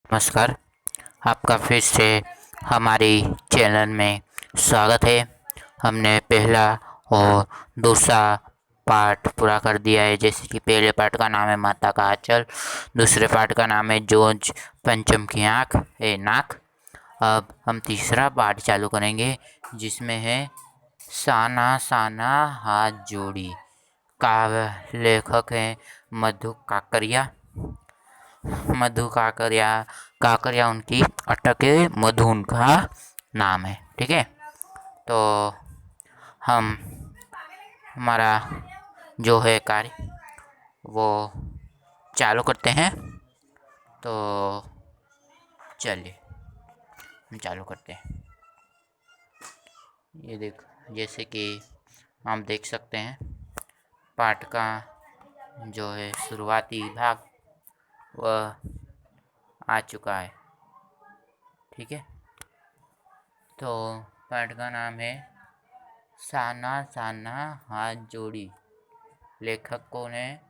नमस्कार। आपका फिर से हमारी चैनल में स्वागत है। हमने पहला और दूसरा पार्ट पूरा कर दिया है। जैसे कि पहले पार्ट का नाम है माता का आंचल, दूसरे पार्ट का नाम है जोज पंचम की नाक। अब हम तीसरा पार्ट चालू करेंगे जिसमें है साना साना हाथ जोड़ी। काव्य लेखक हैं मधु काकरिया। मधु काकरिया उनकी अटक है, मधु उनका नाम है। ठीक है, तो हम हमारा जो है कार्य वो चालू करते हैं। तो चलिए हम चालू करते हैं। ये देख, जैसे कि हम देख सकते हैं पाठ का जो है शुरुआती भाग वह आ चुका है। ठीक है, तो पाठ का नाम है साना साना हाथ जोड़ी। लेखक कौन है?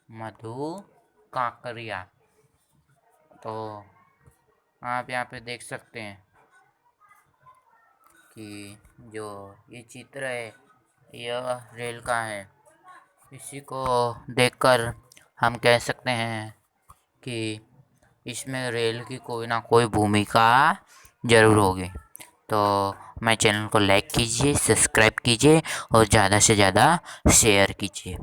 मधु काकरिया। तो आप यहाँ पे देख सकते हैं कि जो ये चित्र है यह रेल का है। इसी को देखकर हम कह सकते हैं कि इसमें रेल की कोई ना कोई भूमिका जरूर होगी। तो मेरे चैनल को लाइक कीजिए, सब्सक्राइब कीजिए और ज़्यादा से ज़्यादा शेयर कीजिए।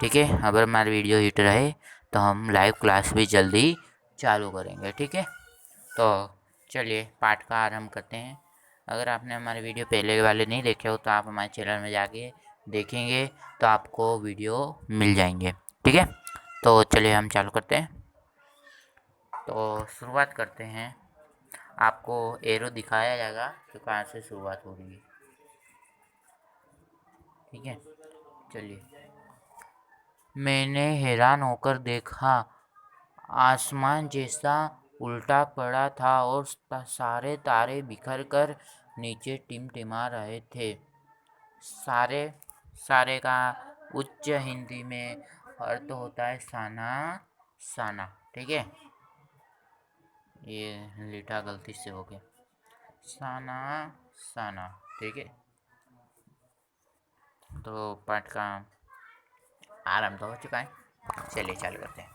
ठीक है, अगर हमारी वीडियो हिट रहे तो हम लाइव क्लास भी जल्दी चालू करेंगे। ठीक है, तो चलिए पाठ का आरंभ करते हैं। अगर आपने हमारे वीडियो पहले वाले नहीं देखे हो तो आप हमारे चैनल में जाके देखेंगे तो आपको वीडियो मिल जाएंगे। ठीक है, तो चलिए हम चालू करते हैं। तो शुरुआत करते हैं। आपको एरो दिखाया जाएगा कि कहाँ से शुरुआत हो रही है। ठीक है, चलिए। मैंने हैरान होकर देखा, आसमान जैसा उल्टा पड़ा था और सारे तारे बिखर कर नीचे टिमटिमा रहे थे। सारे सारे का उच्च हिंदी में अर्थ होता है साना साना। ठीक है, ये लिखा गलती से हो गया, साना साना। ठीक है, तो पाठ का आरंभ तो हो चुका है। चलिए चालू करते हैं।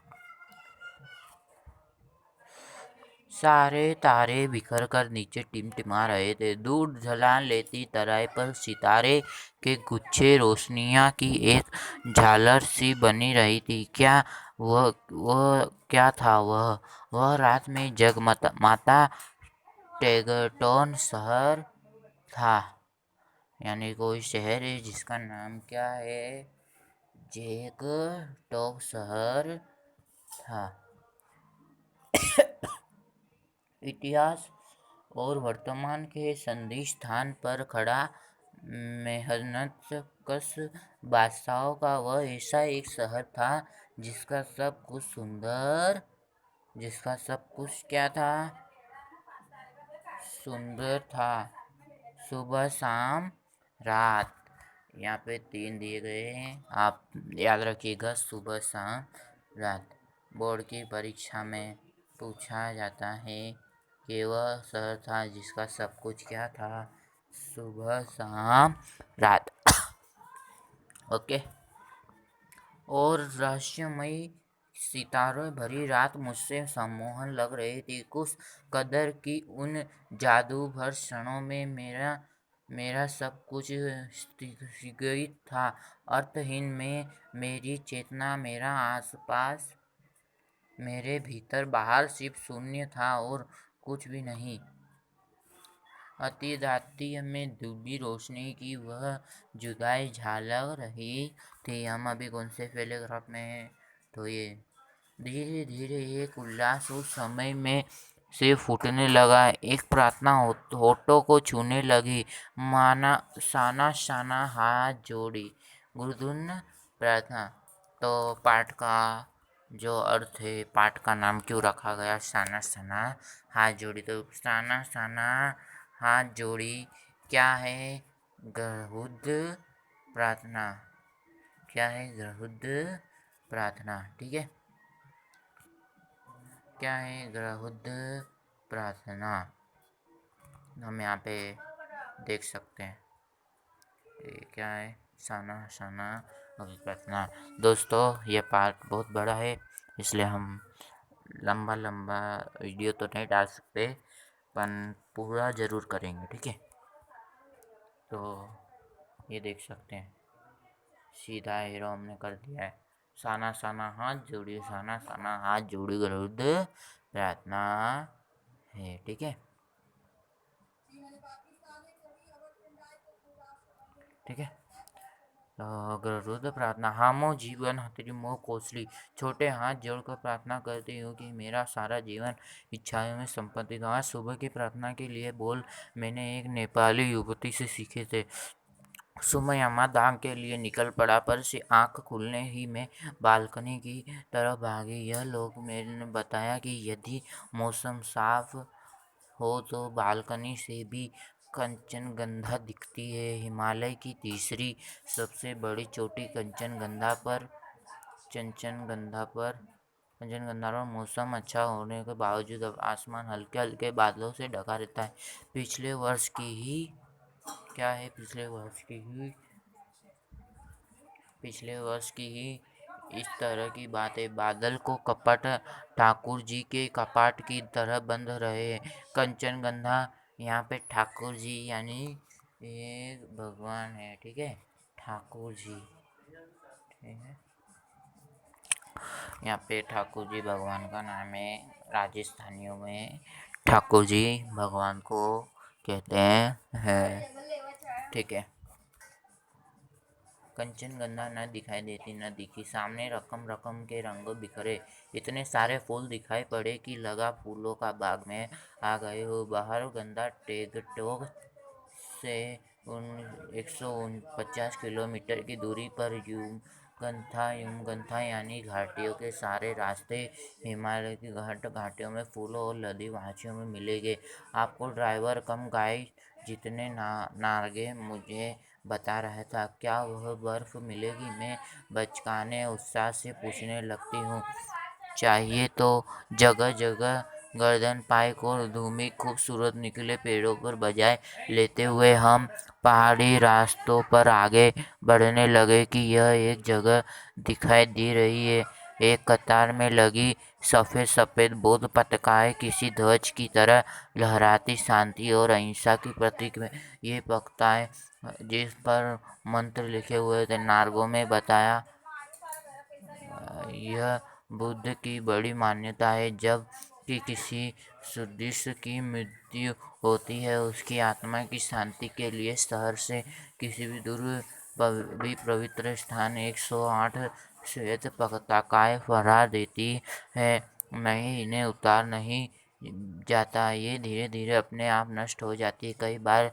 सारे तारे बिखर कर नीचे टिमटिमा रहे थे। दूर ढलान लेती तराई पर सितारे के गुच्छे रोशनियां की एक झालर सी बनी रही थी। क्या वह क्या था? वह रात में जगमगाता टेगटोन शहर था। यानी कोई शहर है जिसका नाम क्या है? जेगटोक शहर था। इतिहास और वर्तमान के संधि स्थान पर खड़ा मेहनतकश बादशाहों का वह ऐसा एक शहर था जिसका सब कुछ क्या था? सुंदर था। सुबह शाम रात, यहाँ पे 3 दिए गए हैं, आप याद रखिएगा। सुबह शाम रात बोर्ड की परीक्षा में पूछा जाता है कि वह शहर था जिसका सब कुछ क्या था? सुबह शाम रात। ओके। और रहस्यमयी सितारों भरी रात मुझसे सम्मोहन लग रही थी। कुछ कदर की उन जादू भर क्षणों में मेरा सब कुछ स्थगित था। अर्थहीन में मेरी चेतना, मेरा आसपास, मेरे भीतर बाहर सिर्फ शून्य था और कुछ भी नहीं। अति रात्रि में धूबी रोशनी की वह जुदाई झलक रही थी। हम अभी कौन से पैराग्राफ में हैं? तो ये धीरे धीरे एक उल्लास उस समय में से फूटने लगा। एक प्रार्थना होठों को छूने लगी। माना साना साना हाथ जोड़ी, गुरुधुन प्रार्थना। तो पाठ का जो अर्थ है, पाठ का नाम क्यों रखा गया साना साना हाथ जोड़ी? तो साना साना हाथ जोड़ी क्या है? गहुद प्रार्थना। क्या है? गहुद प्रार्थना। ठीक है, क्या है गृहस्थ प्रार्थना, हम यहाँ पे देख सकते हैं। ये क्या है, साना साना प्रार्थना। दोस्तों ये पार्ट बहुत बड़ा है, इसलिए हम लंबा लंबा वीडियो तो नहीं डाल सकते, पर पूरा ज़रूर करेंगे, ठीक है। तो ये देख सकते हैं, सीधा हीरो हमने कर दिया है। साना साना हाथ जोड़ी, साना साना हाथ जोड़ी गरुड़ प्रार्थना है, ठीक है। ठीक है, गरुड़ प्रार्थना। हामो जीवन हतरी मोह कोसली, छोटे हाथ जोड़कर प्रार्थना करती हूँ कि मेरा सारा जीवन इच्छाओं में संपत्ति का। आज सुबह की प्रार्थना के लिए बोल मैंने एक नेपाली युवती से सीखे थे। सुमयमा दाग के लिए निकल पड़ा, पर से आँख खुलने ही में बालकनी की तरफ भागी। यह लोग मैंने बताया कि यदि मौसम साफ हो तो बालकनी से भी कंचनगंधा दिखती है। हिमालय की तीसरी सबसे बड़ी चोटी कंचनगंधा पर मौसम अच्छा होने के बावजूद अब आसमान हल्के हल्के बादलों से ढका रहता है। पिछले वर्ष की ही इस तरह की बात है। बादल को कपट ठाकुर जी के कपाट की तरह बंद रहे हैं। कंचनगंधा यहाँ पे ठाकुर जी यानी ये भगवान है, ठीक है, ठाकुर जी, ठीक है। यहाँ पे ठाकुर जी भगवान का नाम है। राजस्थानियों में ठाकुर जी भगवान को कहते हैं, ठीक है। कंचनगंधा न दिखाई देती न दिखी, सामने रकम रकम के रंग बिखरे, इतने सारे फूल दिखाई पड़े कि लगा फूलों का बाग में आ गए हो। बाहर गंगा टेगटोक से 150 किलोमीटर की दूरी पर युमगंथा यानी घाटियों के सारे रास्ते हिमालय की घाटियों में फूलों और लदी वाचियों में मिलेंगे। आपको ड्राइवर कम गाइड जितने नार्गे मुझे बता रहा था, क्या वह बर्फ मिलेगी? मैं बचकाने उत्साह से पूछने लगती हूँ। चाहिए तो जगह जगह गर्दन पाइक और धूमी खूबसूरत निकले पेड़ों पर बजाय लेते हुए हम पहाड़ी रास्तों पर आगे बढ़ने लगे कि यह एक जगह दिखाई दे रही है। एक कतार में लगी सफ़ेद सफ़ेद बौद्ध पताकाएं किसी ध्वज की तरह लहराती, शांति और अहिंसा की प्रतीक में। ये पताकाएं जिस पर मंत्र लिखे हुए थे, नार्गो में बताया यह बुद्ध की बड़ी मान्यता है। जब कि किसी सुदृश्य की मृत्यु होती है, उसकी आत्मा की शांति के लिए शहर से किसी भी दूर भी पवित्र स्थान 108 श्वेत पताकाएं फहरा देती है। नहीं, इन्हें उतार नहीं जाता, ये धीरे धीरे अपने आप नष्ट हो जाती है। कई बार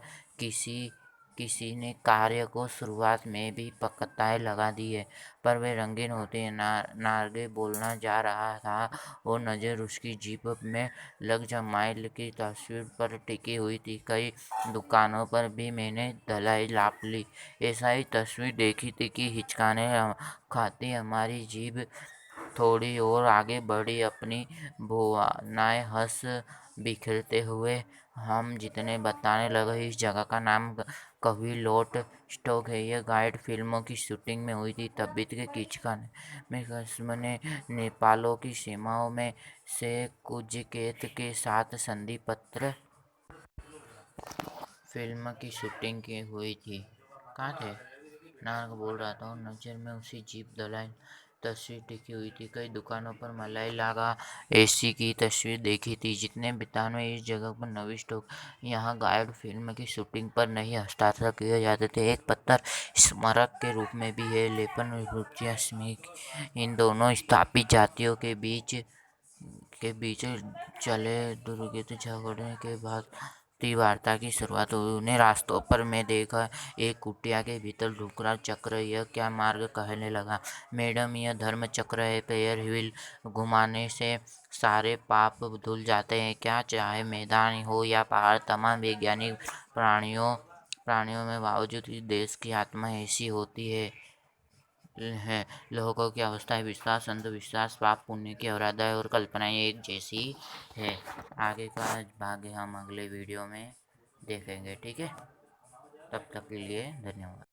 किसी ने कार्य को शुरुआत में भी पताकाएं लगा दी है, पर वे रंगीन होती हैं। नार्गे बोलना जा रहा था और नज़र उसकी जीप में लग जमाइल की तस्वीर पर टिकी हुई थी। कई दुकानों पर भी मैंने धलाई लाप ली, ऐसा ही तस्वीर देखी थी कि हिचकाने खाती हमारी जीभ थोड़ी और आगे बढ़ी, अपनी भावनाएं हंस बिखेरते हुए। हम जितने बताने लगे, इस जगह का नाम कभी लोट स्टॉक है। यह गाइड फिल्मों की शूटिंग में हुई थी। तबीयत के किचकन में कस्म ने नेपालों की सीमाओं में से कुजकेत के साथ संधि पत्र फिल्म की शूटिंग की हुई थी। कहाँ थे? नाग बोल रहा था और नज़र में उसी जीप दलाई तस्वीर टिकी हुई थी। कई दुकानों पर मलाई लागा एसी की तस्वीर देखी थी। जितने बिताने इस जगह पर नवी स्टॉक, यहाँ गाइड फिल्म की शूटिंग पर नहीं हस्ताक्षर किए जाते थे। एक पत्थर स्मारक के रूप में भी है। लेपन रुचिया स्मिक इन दोनों स्थापित जातियों के बीच चले दुर्गत झगड़े के बाद वार्ता की शुरुआत हुई। उन्हें रास्तों पर मैं देखा, एक कुटिया के भीतर ढुकरा चक्र। यह क्या मार्ग? कहने लगा। मैडम, यह धर्म चक्र है। पैर व्हील घुमाने से सारे पाप धुल जाते हैं। क्या चाहे मैदान हो या पहाड़, तमाम वैज्ञानिक प्राणियों में बावजूद इस देश की आत्मा ऐसी होती है। है। लोगों की अवस्थाएं विश्वास, अंधविश्वास, पाप पुण्य की आराधना और कल्पनाएं एक जैसी है। आगे का भाग हम अगले वीडियो में देखेंगे, ठीक है। तब तक के लिए धन्यवाद।